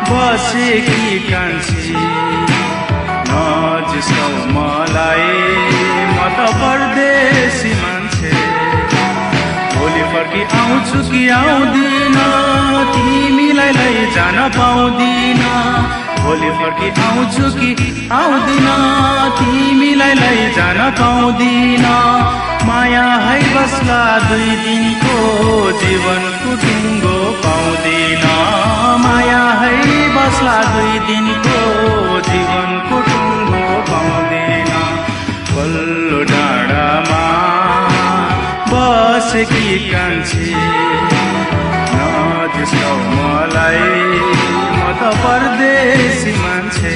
बसेकी कान्छी नजिस्काऊ मलाई म त परदेशी मान्छे भोलि फर्की आउँछु कि आउँदिन तिमीलाई लैजान पाउँदिन भोलि फर्की आउँछु कि आउँदिन तिमीलाई लैजान पाउँदिन माया है बस्ला 2 दिनको जीवनको टुङ्गो पाउँदिन माया है बस्ला 2 दिनको जीवनको टुङ्गो पाउँदिन पल्लो डाँडामा बसेकी कान्छी नजिस्काऊ मलाई म त परदेशी मान्छे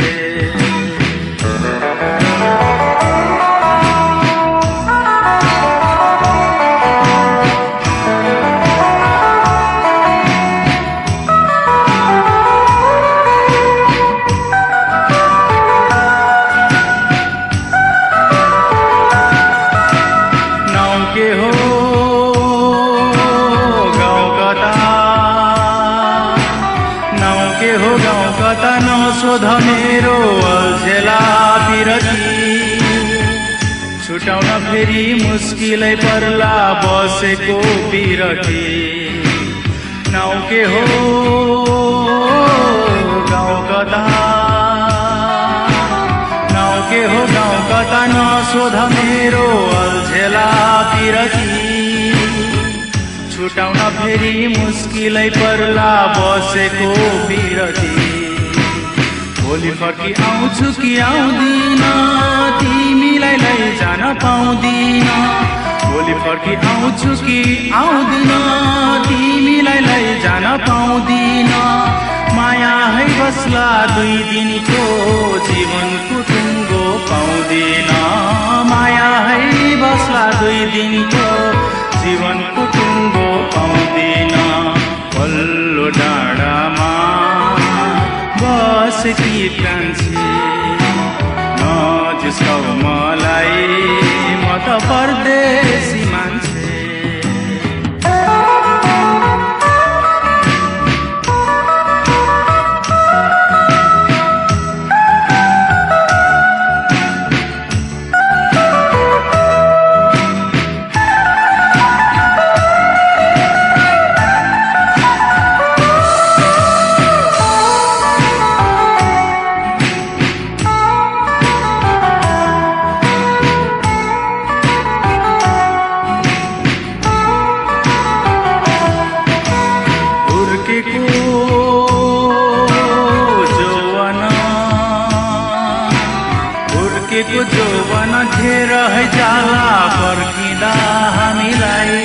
नसोध मेरो अल्झेला बिरती छुटाउन फेरि मुस्किलै पर्ला बसेको बिरती नाउ के हो गाउँ कता नाउ के हो गाउँ कता नसोध मेरो अल्झेला बिरती छुटाउन फेरि मुस्किलै पर्ला बसेको बिरती भोलि फर्की आउँछु कि आउँदिन तिमीलाई लैजान पाउँदिन भोलि फर्की आउँछु कि आउँदिन तिमीलाई लैजान पाउँदिन माया है बस्ला 2 दिनको जीवनको टुङ्गो पाउँदिन माया है बस्ला 2 दिनको जीवनको टुङ्गो पाउँदिन पल्लो डाँडामा बसेकी कान्छी नजिस्काऊ मलाई म त परदेशी मान्छे हुर्केको जौवन घेर है जाला पर्खिँदा हामीलाई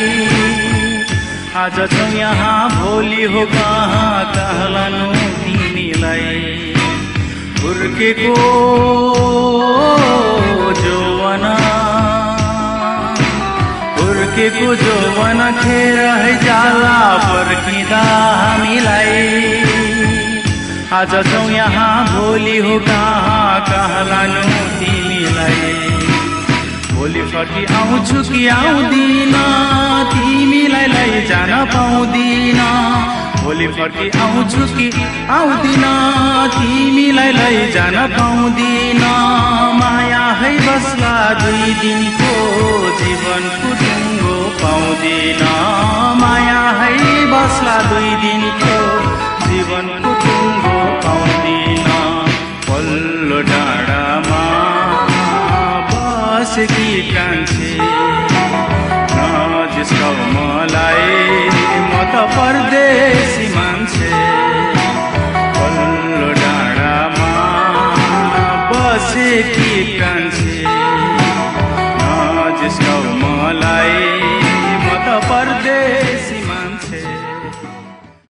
आज छौँ यहाँ भोलि हो कहाँ कहलानु तिमीलाई हुर्केको जौवन घेर है जाला पर्खिँदा हामीलाई आज छौँ यहाँ भोलि हो कहाँ कहलानु तिमीलाई भोलि फर्की आउँछु कि आउँदिन तिमीलाई लैजान पाउँदिन भोलि फर्की आउँछु कि आउँदिन तिमीलाई लैजान पाउँदिन माया है बस्ला 2 दिनको जीवनको टुङ्गो पाउँदिन माया है बस्ला 2 दिनको जीवनको टुङ्गो पाउँदिन पल्लो डाँडामा बसेकी कान्छी नजिस्काऊ मलाई म त परदेशी मान्छे बसे कि कान्छी